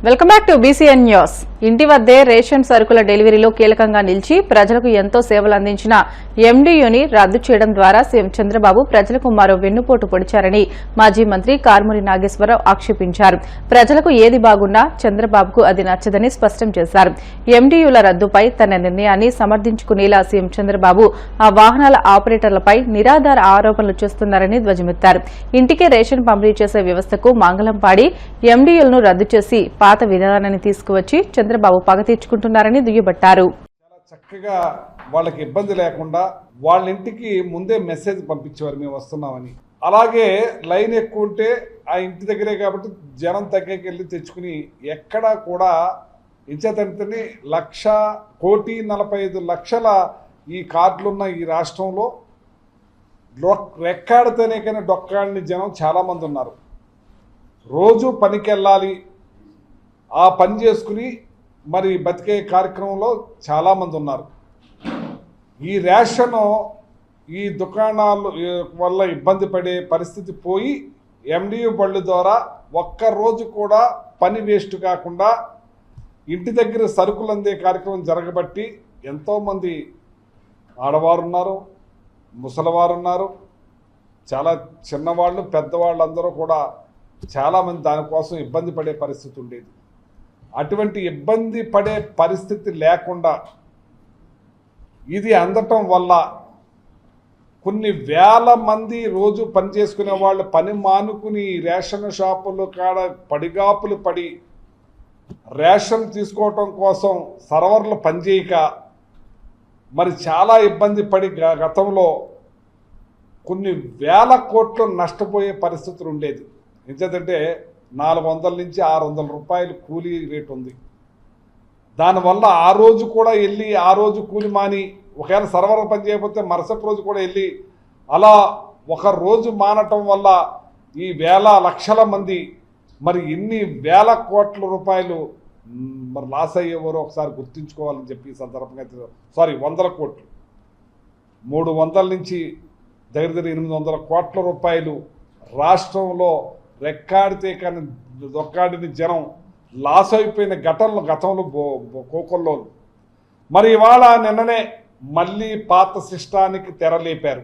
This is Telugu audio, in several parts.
Welcome back to BCN news. ఇంటి వద్దే రేషన్ సరుకుల డెలివరీలో కీలకంగా నిలిచి ప్రజలకు ఎంతో సేవలు అందించిన ఎండీయూని రద్దు చేయడం ద్వారా సీఎం చంద్రబాబు ప్రజలకు మరో వెన్నుపోటు పొడిచారని మాజీ మంత్రి కారుమూరి నాగేశ్వరరావు ఆక్షేపించారు. ప్రజలకు ఏది బాగున్నా చంద్రబాబుకు అది నచ్చదని స్పష్టం చేశారు. ఎండీయూల రద్దుపై తన నిర్ణయాన్ని సమర్థించుకునేలా సీఎం చంద్రబాబు ఆ వాహనాల ఆపరేటర్లపై నిరాధార ఆరోపణలు చేస్తున్నారని ధ్వజమెత్తారు. ఇంటికే రేషన్ పంపిణీ చేసే వ్యవస్థకు మంగళం పాడి ఎండీయూలను రద్దు చేసి పాత విధానాన్ని తీసుకువచ్చి చంద్రబాబు పగ తీర్చుకుంటున్నారని దుయ్యబట్టారు. చాలా చక్కగా వాళ్ళకి ఇబ్బంది లేకుండా వాళ్ళ ఇంటికి ముందే మెసేజ్ పంపించేవారు మేము వస్తున్నామని. అలాగే లైన్ ఎక్కువ ఉంటే ఆ ఇంటి దగ్గరే కాబట్టి జనం తగ్గకెళ్ళి తెచ్చుకుని ఎక్కడా కూడా ఇచ్చేతంతని 1,45,00,000 ఈ కార్డులున్న ఈ రాష్ట్రంలో రెక్కాడితేనే కానీ డొక్కాడిని జనం చాలామంది ఉన్నారు. రోజు పనికి వెళ్ళాలి, ఆ పని చేసుకుని మరి బతికే కార్యక్రమంలో చాలామంది ఉన్నారు. ఈ రేషను ఈ దుకాణాలు వల్ల ఇబ్బంది పడే పరిస్థితి పోయి ఎండియూ బళ్ళు ద్వారా ఒక్కరోజు కూడా పని వేస్ట్ కాకుండా ఇంటి దగ్గర సరుకులు అందే కార్యక్రమం జరగబట్టి ఎంతోమంది ఆడవారు ఉన్నారు, ముసలివారు ఉన్నారు, చాలా చిన్నవాళ్ళు పెద్దవాళ్ళు అందరూ కూడా చాలామంది దానికోసం ఇబ్బంది పడే పరిస్థితి ఉండేది. అటువంటి ఇబ్బంది పడే పరిస్థితి లేకుండా ఇది అందటం వల్ల కొన్ని వేల మంది రోజు పని చేసుకునే వాళ్ళు పని మానుకుని రేషన్ షాపులు కాడ పడిగాపులు పడి రేషన్ తీసుకోవటం కోసం సర్వర్లు పనిచేయక మరి చాలా ఇబ్బంది పడి గతంలో కొన్ని వేల కోట్లు నష్టపోయే పరిస్థితులు ఉండేది. ఎందుకంటే 400 నుంచి 600 రూపాయలు కూలీ రేటు ఉంది. దానివల్ల ఆ రోజు కూడా వెళ్ళి ఆ రోజు కూలి మాని ఒకవేళ సర్వర్ పని చేయకపోతే మరుసటి రోజు కూడా వెళ్ళి అలా ఒక రోజు మానటం వల్ల ఈ వేల లక్షల మంది మరి ఎన్ని వేల కోట్ల రూపాయలు మరి లాస్ అయ్యేవారో ఒకసారి గుర్తుంచుకోవాలని చెప్పి ఈ సందర్భంగా 100 కోట్లు 300 నుంచి దగ్గర 800 కోట్ల రూపాయలు రాష్ట్రంలో రెక్కాడితే కానీ దొక్కాడిని జనం లాస్ అయిపోయిన గతంలో కోకొల్లో మరి ఇవాళ నిన్ననే మళ్ళీ పాత సిస్టానికి తెరలేపారు.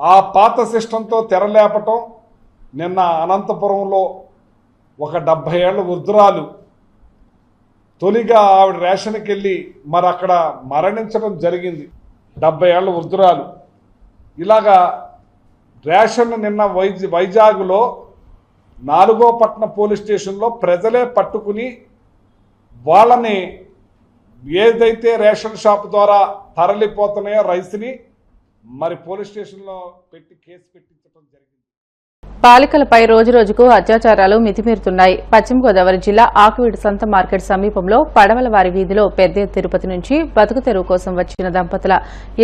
ఆ పాత సిస్టంతో తెరలేపటం నిన్న అనంతపురంలో ఒక 70 ఏళ్ల వృద్ధురాలు తొలిగా ఆవిడ రేషన్కి వెళ్ళి మరి అక్కడ మరణించడం జరిగింది. 70 ఏళ్ల వృద్ధురాలు ఇలాగా రేషన్ నిన్న వైజాగ్లో 4వ పట్టణ పోలీస్ స్టేషన్లో ప్రజలే పట్టుకుని వాళ్ళని ఏదైతే రేషన్ షాప్ ద్వారా తరలిపోతున్నాయో రైస్ని మరి పోలీస్ స్టేషన్లో పెట్టి కేసు పెట్టించడం జరిగింది. బాలికలపై రోజురోజుకు అత్యాచారాలు మితిమీరుతున్నాయి. పశ్చిమ గోదావరి జిల్లా ఆకువీడు సంత మార్కెట్ సమీపంలో పడవలవారి వీధిలో పెద్ద తిరుపతి నుంచి బతుకు తెరువు కోసం వచ్చిన దంపతుల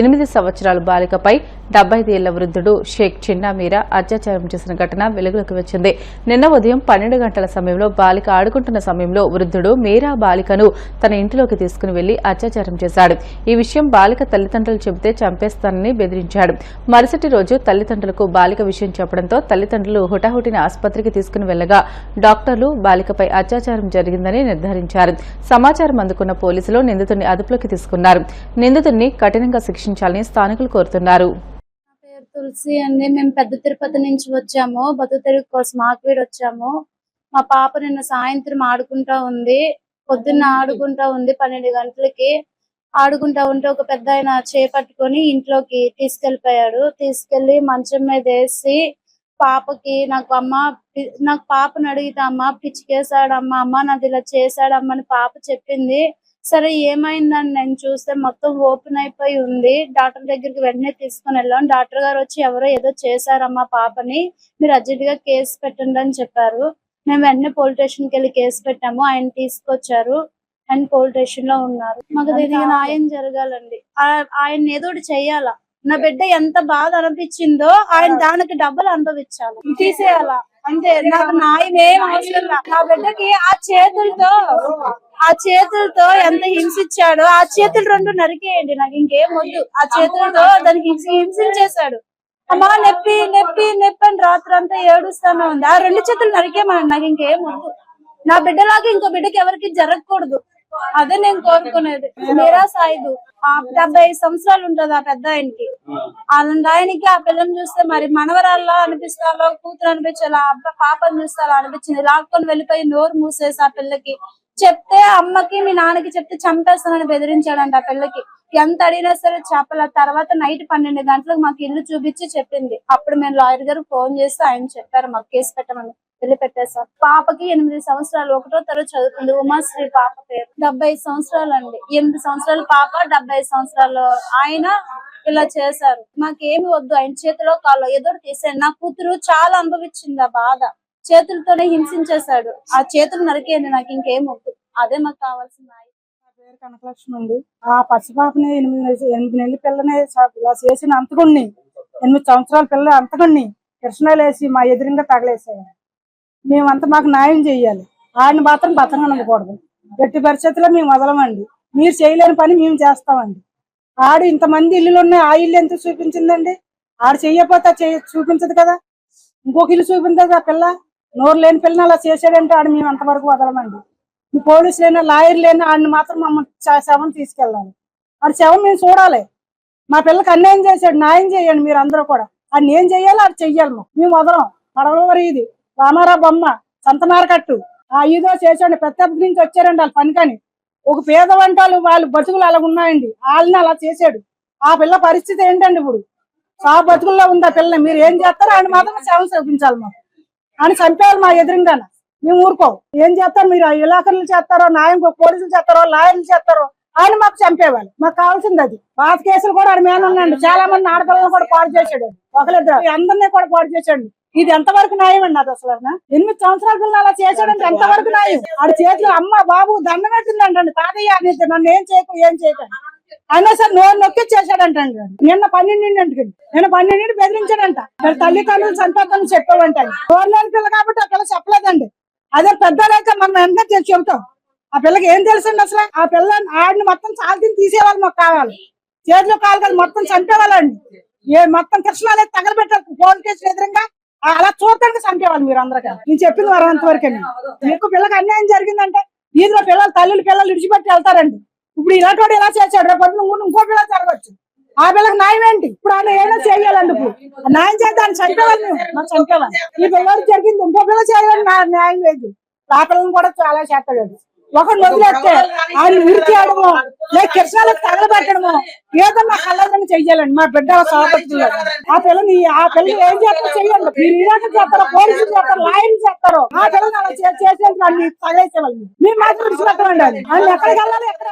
8 సంవత్సరాల బాలికపై 75 ఏళ్ల వృద్ధుడు షేక్ చిన్నా మీరా అత్యాచారం చేసిన ఘటన వెలుగులోకి వచ్చింది. నిన్న ఉదయం 12 గంటల సమయంలో బాలిక ఆడుకుంటున్న సమయంలో వృద్ధుడు మీరా బాలికను తన ఇంటిలోకి తీసుకుని వెళ్లి అత్యాచారం చేశాడు. ఈ విషయం బాలిక తల్లిదండ్రులు చెబితే చంపేస్తానని బెదిరించాడు. మరుసటి రోజు తల్లిదండ్రులకు బాలిక విషయం చెప్పడంతో తల్లిదండ్రులు హుటాహుటిన ఆసుపత్రికి తీసుకుని వెళ్లగా డాక్టర్లు బాలికపై అత్యాచారం జరిగిందని నిర్ధారించారు. సమాచారం అందుకున్న పోలీసులు నిందితుడిని అదుపులోకి తీసుకున్నారు. నిందితుడిని కఠినంగా శిక్షించాలని స్థానికులు కోరుతున్నారు. తులసి అండి, మేము పెద్ద తిరుపతి నుంచి వచ్చాము. బతుకు తెరువు కోసం ఆకువీడు వచ్చాము. మా పాప నిన్న సాయంత్రం ఆడుకుంటా ఉంది, పొద్దున్న ఆడుకుంటా ఉంది. 12 గంటలకి ఆడుకుంటా ఉంటే ఒక పెద్ద ఆయన చేపట్టుకొని ఇంట్లోకి తీసుకెళ్లిపోయాడు. తీసుకెళ్లి మంచం మీద వేసి పాపకి నాకు పాపను అడిగితే అమ్మ పిచ్చికేసాడమ్మా, అమ్మ నాది ఇలా చేశాడమ్మా అని పాప చెప్పింది. సరే ఏమైందని నేను చూస్తే మొత్తం ఓపెన్ అయిపోయి ఉంది. డాక్టర్ దగ్గరికి వెంటనే తీసుకుని వెళ్ళాం. డాక్టర్ గారు వచ్చి ఎవరో ఏదో చేశారమ్మా పాపని, మీరు అర్జెంట్ గా కేసు పెట్టండి అని చెప్పారు. మేము వెంటనే పోలీస్ స్టేషన్ కి వెళ్ళి కేసు పెట్టాము. ఆయన తీసుకొచ్చారు, ఆయన పోలీస్ స్టేషన్ లో ఉన్నారు. మాకు దీనికి న్యాయం జరగాలండి. ఆయన ఏదో ఒకటి చెయ్యాలా. నా బిడ్డ ఎంత బాధ అనిపించిందో ఆయన దానికి డబ్బులు అనుభవించాలి, తీసేయాలా అంతే. నాకు న్యాయం ఏం అవసరం. నా బిడ్డకి ఆ చేతులతో ఎంత హింసించాడో ఆ చేతులు 2 నరికేయండి, నాకు ఇంకేం వద్దు. ఆ చేతులతో దానికి హింసించేశాడు. అమ్మా నొప్పి నొప్పి నొప్పి అని రాత్రి అంతా ఏడుస్తానే ఉంది. ఆ 2 చేతులు నరికేమని, నాకు ఇంకేం వద్దు. నా బిడ్డలాగా ఇంకో బిడ్డకి ఎవరికి జరగకూడదు. అదే నేను కోరుకునేది. మీరా సాయిదు 75 సంవత్సరాలు ఉంటది ఆ పెద్ద ఆయనకి. అలాంటి ఆయనకి ఆ పిల్లని చూస్తే మరి మనవరాల్లో అనిపిస్తాలో, కూతురు అనిపించాలా, పాపని చూస్తే అలా అనిపించింది. లాక్కొని వెళ్ళిపోయి నోరు మూసేసి ఆ పిల్లకి చెప్తే, అమ్మకి మీ నాన్నకి చెప్తే చంపేస్తానని బెదిరించాడంట ఆ పిల్లకి. ఎంత అడిగినా సరే చెప్పల. తర్వాత నైట్ 12 గంటలకు మాకు ఇల్లు చూపించి చెప్పింది. అప్పుడు మేము లాయర్ గారు ఫోన్ చేస్తే ఆయన చెప్పారు మాకు కేసు పెట్టమని. వెళ్ళి పెట్టేసాం. పాపకి 8 సంవత్సరాలు, 1వ తరగతి చదువుతుంది. ఉమాశ్రీ పాప పేరు. 75 సంవత్సరాలు అండి. 8 సంవత్సరాల పాప, 75 సంవత్సరాలు ఆయన ఇలా చేశారు. మాకేమి వద్దు, ఆయన చేతిలో కాళ్ళు ఎదురు తీసాడు. నా కూతురు చాలా అనుభవించింది ఆ బాధ. చేతులతోనే హింసించేశాడు. ఆ చేతులు నరికేయండి, నాకు ఇంకేం వద్దు. అదే మాకు కావాల్సింది. నా పేరు కనకలక్ష్మి అండి. ఆ పసిపాపని 8 నెలల పిల్లని ఇలా చేసిన అంతకుణ్ణి, 8 సంవత్సరాల పిల్ల అంతకుణ్ణి కృష్ణాలు వేసి మా ఎదురుగా తగలేసాడు. మేమంతా మాకు న్యాయం చెయ్యాలి. ఆయన మాత్రం బతకనకూడదు. ఎట్టి పరిస్థితుల్లో మేము వదలమండి. మీరు చేయలేని పని మేము చేస్తామండి. ఆడు ఇంతమంది ఇల్లులు ఉన్నాయి, ఆ ఇల్లు ఎంత చూపించిందండి? ఆడు చెయ్యపోతే చూపించదు కదా, ఇంకొక ఇల్లు చూపించదు. ఆ పిల్ల నోరు లేని పిల్లని అలా చేసాడంటే ఆడు మేము అంతవరకు వదలమండి. మీ పోలీసులైనా లాయర్లైనా ఆడిని మాత్రం మమ్మల్ని శవం తీసుకెళ్ళాలి. ఆడి శవం మేము చూడాలి. మా పిల్లకి అన్యాయం చేశాడు, న్యాయం చేయండి మీరు అందరూ కూడా. ఆడిని ఏం చెయ్యాలి ఆడు చెయ్యాలి. మేము వదలం. పడవలవరి ఇది రామారా బొమ్మ సంతమారకట్టు ఆ ఇదో చేసాడు. పెద్ద నుంచి వచ్చారండి వాళ్ళు పనికని. ఒక పేద వంటలు వాళ్ళు బతుకులు అలా ఉన్నాయండి. వాళ్ళని అలా చేశాడు. ఆ పిల్ల పరిస్థితి ఏంటండి ఇప్పుడు? సా బతుకుల్లో ఉంది ఆ పిల్లని. మీరు ఏం చేస్తారో ఆయన మాత్రం శవం చూపించాలి. మాకు అని చంపేవాళ్ళు మా ఎదురుగా. మేము ఊరుకోం. ఏం చేస్తారు మీరు? ఇలాకర్లు చేస్తారో, న్యాయం పోలీసులు చేస్తారో, లాయర్లు చేస్తారో, ఆయన మాకు చంపేవాళ్ళు. మాకు కావాల్సింది అది. పాత కేసులు కూడా ఆడ మీద ఉన్నాయండి. చాలా మంది ఆడపిల్లలను కూడా పాడు చేశాడు. ఒకరిద్దరు అందరినీ కూడా పాడు చేశాడు. ఇది ఎంతవరకు న్యాయం అండి? అది అసలు 8 సంవత్సరాల పిల్లలు అలా చేశాడంటే ఎంతవరకు న్యాయం? ఆడి చేతిలో అమ్మ బాబు దండం పెట్టిందంటండి. తాతయ్య అనేది నన్ను ఏం చేయకు అయినా సరే నోరు నొక్కి చేశాడంటండి. నిన్న 12 నిన్న 12 బెదిరించాడంట. తల్లి తండ్రులు చంపేద్దని చెప్పాడంట. నోరు లేని పిల్ల కాబట్టి ఆ పిల్ల చెప్పలేదండి. అదే పెద్దలైతే మనం వెంటనే చెబుతాం. ఆ పిల్లకి ఏం తెలుసండి అసలు? ఆ పిల్ల ఆడిని మొత్తం చాలతిని తీసేవాళ్ళు మాకు కావాలి. చేతిలో కాలు మొత్తం చంపేవాళ్ళండి. మొత్తం కృష్ణాలే తగలబెట్టారు పోలీస్ స్టేషన్ ఎదురుగా. అలా చూడటానికి చంపేవాళ్ళు మీరు అందరికీ. నేను చెప్పింది అంతవరకే. మీకు పిల్లకి అన్యాయం జరిగిందంటే వీధిలో పిల్లలు విడిచిపెట్టి వెళ్తారండి. ఇప్పుడు ఇలాంటి ఇలా చేశాడు, రేపు ఇంకో పిల్లలు జరగచ్చు. ఆ పిల్లకి న్యాయం ఏంటి? ఇప్పుడు ఆయన ఏదో చేయాలండి. ఇప్పుడు న్యాయం చేద్దాన్ని చంపేవాళ్ళు మాకు చంపేవాళ్ళు. ఈ పిల్లలు జరిగింది, ఇంకో పిల్లలు చేయాలని న్యాయం లేదు. ఆ పిల్లలు కూడా చాలా చేస్తాడు. ఒకరు వదిలేస్తే ఆయన విరిచేయడము, లేక కృష్ణాలకు తగలబెట్టడము, ఏదన్నా కళ్ళని చెయ్యాలండి. మా బిడ్డ సహపడుతుంది. ఆ పిల్లని ఏం చేస్తారో చెయ్యండి. మీరు ఇలాంటి చేస్తారో, పోలీసులు చేస్తారో, లాయర్లు చేస్తారో, ఆ పిల్లలు అలా చేసేందుకు అన్ని తగలేసేవాళ్ళు. మీరు మాత్రం విడిచిపెట్టమండి. అది ఆయన ఎక్కడికి వెళ్ళాలి, ఎక్కడ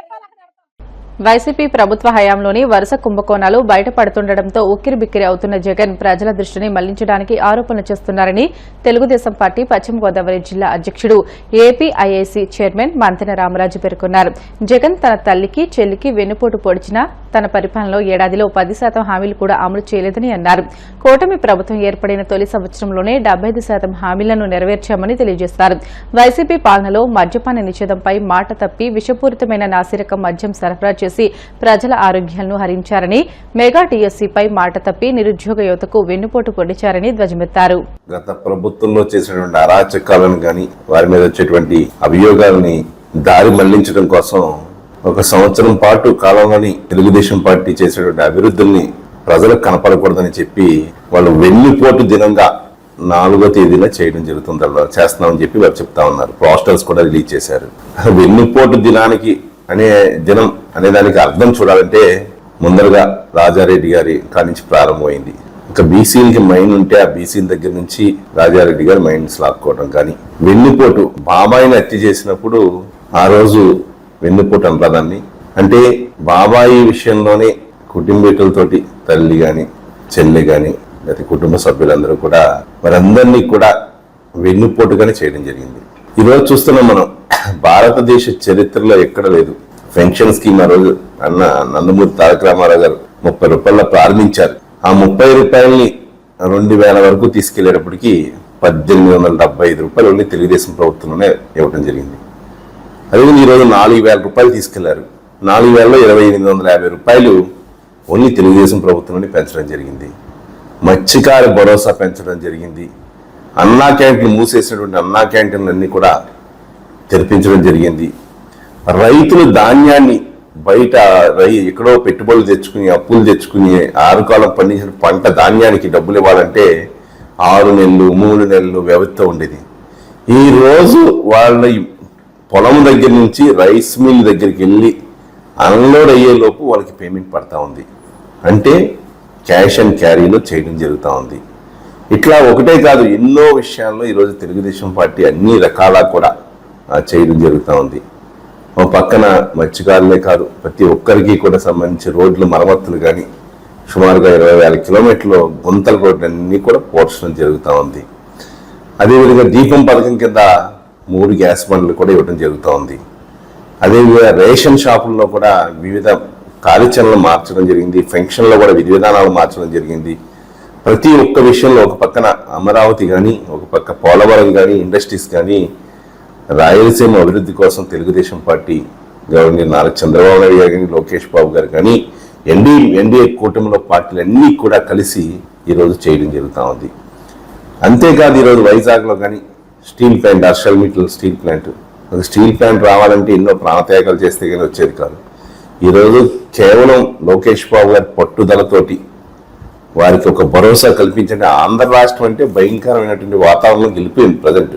వైసీపీ ప్రభుత్వ హయాంలోని వరుస కుంభకోణాలు బయటపడుతుండటంతో ఉక్కిరిబిక్కిరి అవుతున్న జగన్ ప్రజల దృష్టిని మళ్లించడానికి ఆరోపణలు చేస్తున్నారని తెలుగుదేశం పార్టీ పశ్చిమ గోదావరి జిల్లా అధ్యక్షుడు ఏపీఐఐసీ చైర్మన్ మంతెన రామరాజు పేర్కొన్నారు. జగన్ తన తల్లికి, చెల్లికి వెన్నుపోటు పొడిచినా తన పరిపాలనలో ఏడాదిలో 10% హామీలు కూడా అమలు చేయలేదని అన్నారు. కూటమి ప్రభుత్వం ఏర్పడిన తొలి సంవత్సరంలోనే 75% హామీలను నెరవేర్చామని తెలియజేశారు. వైసీపీ పాలనలో మద్యపాన నిషేధంపై మాట తప్పి విషపూరితమైన నాసిరకం మద్యం సరఫరా చేసి ప్రజల ఆరోగ్యాలను హరించారని, మెగా టీఎస్సీపై మాట తప్పి నిరుద్యోగ యువతకు వెన్నుపోటు పొడిచారని ధ్వజమెత్తారు. గత ప్రభుత్వంలో చేసినటువంటి అరాచకాలను గాని, వారి మీద వచ్చేటువంటి అభియోగాలని దారి మళ్లించడం కోసం 1 సంవత్సరం పాటు కాలంలోని తెలుగుదేశం పార్టీ చేసేటువంటి అభివృద్ధుల్ని ప్రజలకు కనపడకూడదని చెప్పి వాళ్ళు వెన్నుపోటు దినంగా 4వ తేదీన చేయడం జరుగుతుంది. చేస్తున్నామని చెప్పి వారు చెప్తా ఉన్నారు. పోస్టర్స్ కూడా రిలీజ్ చేశారు. వెన్నుపోటు దినానికి అనే దినం అనే దానికి అర్థం చూడాలంటే ముందరగా రాజారెడ్డి గారి కాడి నుంచి ప్రారంభమైంది. ఇంకా బీసీలకి మైండ్ ఉంటే ఆ బీసీల దగ్గర నుంచి రాజారెడ్డి గారు మైండ్స్ లాక్కోవడం. కానీ వెన్నుపోటు బాబాయిని హత్య చేసినప్పుడు ఆ రోజు వెన్నుపోటు అంటాదాన్ని. అంటే బాబాయి విషయంలోనే కుటుంబీకులతోటి తల్లి గాని, చెల్లి గాని, లేకపోతే కుటుంబ సభ్యులందరూ కూడా వారందరినీ కూడా వెన్నుపోటుగానే చేయడం జరిగింది. ఈరోజు చూస్తున్నాం మనం, భారతదేశ చరిత్రలో ఎక్కడ లేదు. పెన్షన్ స్కీమ్ ఆ రోజు నందమూరి తారక రామారావు గారు 30 రూపాయల ప్రారంభించారు. ఆ 30 రూపాయలని 2000 వరకు తీసుకెళ్లేటప్పటికి 1875 రూపాయలు ఓన్లీ తెలుగుదేశం ప్రభుత్వంలోనే ఇవ్వడం జరిగింది. అదే ఈరోజు 4000 రూపాయలు తీసుకెళ్లారు. 4000లో 2850 రూపాయలు ఓన్లీ తెలుగుదేశం ప్రభుత్వంలోనే పెంచడం జరిగింది. మత్స్యకార భరోసా పెంచడం జరిగింది. అన్నా క్యాంటీన్లు మూసేసినటువంటి అన్నా క్యాంటీన్లు అన్ని కూడా తెరిపించడం జరిగింది. రైతులు ధాన్యాన్ని రైతులు ధాన్యాన్ని బయట ఎక్కడో పెట్టుబడులు తెచ్చుకుని అప్పులు తెచ్చుకుని 6 కాలం పండించిన పంట ధాన్యానికి డబ్బులు ఇవ్వాలంటే 6 నెలలు 3 నెలలు వ్యవధితో ఉండేది. ఈ రోజు వాళ్ళ పొలం దగ్గర నుంచి రైస్ మిల్ దగ్గరికి వెళ్ళి అన్లోడ్ అయ్యే లోపు వాళ్ళకి పేమెంట్ పడతా ఉంది. అంటే క్యాష్ అండ్ క్యారీలో చేయడం జరుగుతూ ఉంది. ఇట్లా ఒకటే కాదు, ఎన్నో విషయాల్లో ఈరోజు తెలుగుదేశం పార్టీ అన్ని రకాల కూడా చేయడం జరుగుతూ ఉంది. ఓ పక్కన మత్స్యకారులే కాదు, ప్రతి ఒక్కరికి కూడా సంబంధించి రోడ్లు మరమ్మతులు కానీ సుమారుగా 20,000 కిలోమీటర్లు గుంతల రోడ్లన్నీ కూడా పోర్చడం జరుగుతూ ఉంది. అదేవిధంగా దీపం పథకం కింద 3 గ్యాస్ బండ్లు కూడా ఇవ్వడం జరుగుతూ ఉంది. అదేవిధంగా రేషన్ షాపుల్లో కూడా వివిధ కార్యాచరణలు మార్చడం జరిగింది. పెన్షన్లో కూడా విధి విధానాలు మార్చడం జరిగింది. ప్రతి ఒక్క విషయంలో ఒక పక్కన అమరావతి కానీ, ఒక పక్క పోలవరం కానీ, ఇండస్ట్రీస్ కానీ, రాయలసీమ అభివృద్ధి కోసం తెలుగుదేశం పార్టీ గవర్నర్ నారా చంద్రబాబు నాయుడు గారు కానీ, లోకేష్ బాబు గారు కానీ, ఎన్డీఏ కూటమిలో పార్టీలన్నీ కూడా కలిసి ఈరోజు చేయడం జరుగుతూ ఉంది. అంతేకాదు ఈరోజు వైజాగ్లో కానీ steel plant, ArcelorMittal steel plant, ఒక స్టీల్ ప్లాంట్ రావాలంటే ఎన్నో ప్రాణత్యాగాలు చేస్తే కానీ వచ్చేది కాదు. ఈరోజు కేవలం లోకేష్ బాబు గారి పట్టుదలతోటి వారికి ఒక భరోసా కల్పించండి. ఆంధ్ర రాష్ట్రం అంటే భయంకరమైనటువంటి వాతావరణం గెలిపోయింది ప్రజెంట్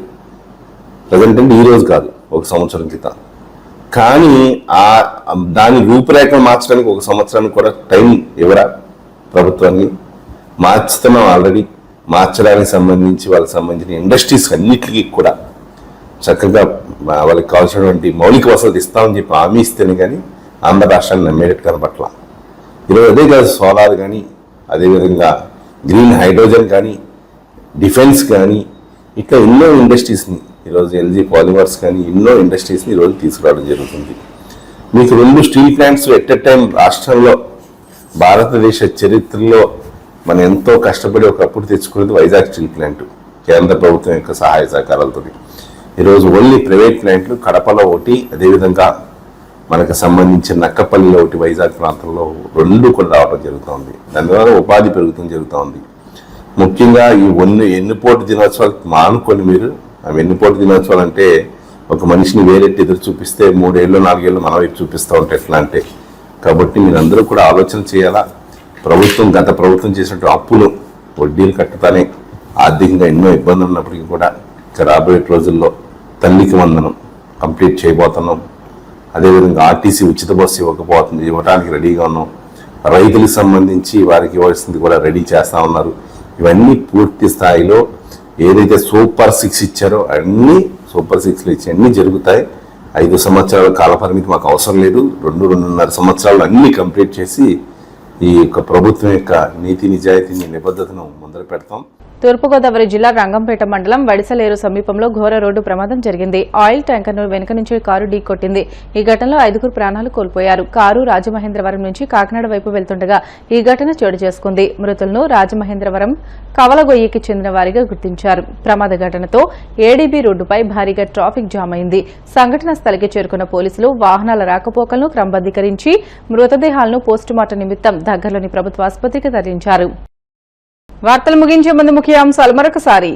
అంటే ఈ రోజు కాదు, 1 సంవత్సరం క్రితం. కానీ దాని రూపురేఖలు మార్చడానికి 1 సంవత్సరానికి కూడా టైం ఇవ్వరా ప్రభుత్వాన్ని? మార్చుతున్నాం ఆల్రెడీ. మార్చడానికి సంబంధించి వాళ్ళకి సంబంధించిన ఇండస్ట్రీస్ అన్నిటికీ కూడా చక్కగా వాళ్ళకి కావాల్సినటువంటి మౌలిక వసతులు ఇస్తామని చెప్పి హామీ ఇస్తేనే కానీ ఆంధ్ర రాష్ట్రాన్ని నమ్మేటట్టు కనపట్ల. ఈరోజు అదే కాదు, సోలార్ కానీ, అదేవిధంగా గ్రీన్ హైడ్రోజన్ కానీ, డిఫెన్స్ కానీ, ఇట్లా ఎన్నో ఇండస్ట్రీస్ని ఈరోజు LG పాలిమర్స్ కానీ ఎన్నో ఇండస్ట్రీస్ని ఈరోజు తీసుకురావడం జరుగుతుంది. మీకు 2 steel plants at a time రాష్ట్రంలో భారతదేశ చరిత్రలో మనం ఎంతో కష్టపడి ఒకప్పుడు తెచ్చుకునేది వైజాగ్ స్టీల్ ప్లాంట్, కేంద్ర ప్రభుత్వం యొక్క సహాయ సహకారాలతో. ఈరోజు ఓన్లీ ప్రైవేట్ ప్లాంట్లు కడపలో ఒకటి, అదేవిధంగా మనకు సంబంధించిన నక్కపల్లిలో ఒకటి, వైజాగ్ ప్రాంతంలో 2 కూడా రావడం జరుగుతుంది. దానివల్ల ఉపాధి పెరుగుతుంది జరుగుతుంది. ముఖ్యంగా ఈ వెన్నుపోటు దినోత్సవాలు మానుకొని మీరు, ఆ వెన్నుపోటు దినోత్సవాలు అంటే ఒక మనిషిని వేరెట్టి ఎదురు చూపిస్తే 3 ఏళ్ళు 4 ఏళ్ళు మనం వైపు చూపిస్తూ ఉంటే ఎట్లా అంటే, కాబట్టి మీరందరూ కూడా ఆలోచన చేయాలా. గత ప్రభుత్వం చేసినట్టు అప్పులు వడ్డీలు కట్టుతానే ఆర్థికంగా ఎన్నో ఇబ్బందులు ఉన్నప్పటికీ కూడా ఇక రాబోయే రోజుల్లో తల్లికి వందనం కంప్లీట్ చేయబోతున్నాం. అదేవిధంగా RTC ఉచిత బస్సు ఇవ్వడానికి రెడీగా ఉన్నాం. రైతులకు సంబంధించి వారికి ఇవ్వాల్సింది కూడా రెడీ చేస్తూ ఉన్నారు. ఇవన్నీ పూర్తి స్థాయిలో ఏదైతే సూపర్ 6 ఇచ్చారో అన్నీ సూపర్ 6లు ఇచ్చి అన్నీ జరుగుతాయి. 5 సంవత్సరాల కాలపరిమితి మాకు అవసరం లేదు. 2-2.5 సంవత్సరాలు అన్నీ కంప్లీట్ చేసి ఈ యొక్క ప్రభుత్వం యొక్క నీతి నిజాయితీని నిబద్ధతను ముందర పెడతాం. తూర్పుగోదావరి జిల్లా రంగంపేట మండలం వడిసలేరు సమీపంలో ఘోర రోడ్డు ప్రమాదం జరిగింది. ఆయిల్ ట్యాంకర్ను వెనుక నుంచి కారు ఢీకొట్టింది. ఈ ఘటనలో 5 ప్రాణాలు కోల్పోయారు. కారు రాజమహేంద్రవరం నుంచి కాకినాడ వైపు వెళ్తుండగా ఈ ఘటన చోటు చేసుకుంది. మృతులను రాజమహేంద్రవరం కవలగొయ్యికి చెందిన వారిగా గుర్తించారు. ప్రమాద ఘటనతో ADB రోడ్డుపై భారీగా ట్రాఫిక్ జామ్ అయింది. సంఘటన స్థలికి చేరుకున్న పోలీసులు వాహనాల రాకపోకలను క్రమబద్దీకరించి మృతదేహాలను పోస్టుమార్టం నిమిత్తం దగ్గరలోని ప్రభుత్వ ఆసుపత్రికి తరలించారు. వార్తలు ముగించే ముందు ముఖ్యాంశాలు మరొకసారి.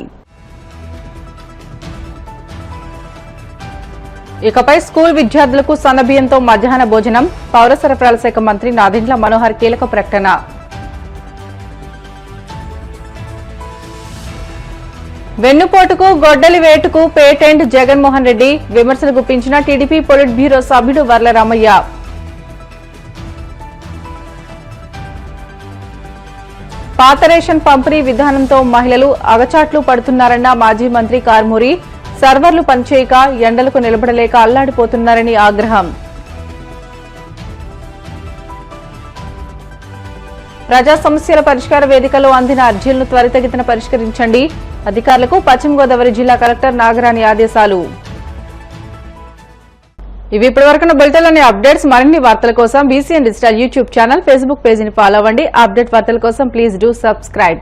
ఇకపై స్కూల్ విద్యార్థులకు సన్నబియ్యంతో మధ్యాహ్న భోజనం. పౌర సరఫరాల శాఖ మంత్రి నాదెండ్ల మనోహర్ కీలక ప్రకటన. వెన్నుపోటుకు గొడ్డలి వేటుకు పేటెంట్ జగన్మోహన్ రెడ్డి. విమర్శలు గుప్పించిన టీడీపీ పొలిట్ బ్యూరో సభ్యుడు వర్ల రామయ్య. పాత రేషన్ పంపిణీ విధానంతో మహిళలు అగచాట్లు పడుతున్నారన్న మాజీ మంత్రి కారుమూరి. సర్వర్లు పనిచేయక ఎండలకు నిలబడలేక అల్లాడిపోతున్నారని ఆగ్రహం. ప్రజా సమస్యల పరిష్కార వేదికలో అందిన అర్జీలను త్వరితగతిన పరిష్కరించండి. అధికారులకు పశ్చిమ గోదావరి జిల్లా కలెక్టర్ నాగరాణి ఆదేశాలు. ఇవి ఇప్పటివరకున్న బులెటిన్లోని అప్డేట్స్. మరిన్ని వార్తల కోసం BCN digital YouTube channel, Facebook పేజీని ఫాలో అవ్వండి. అప్డేట్ వార్తల కోసం ప్లీజ్ డూ సబ్స్క్రైబ్.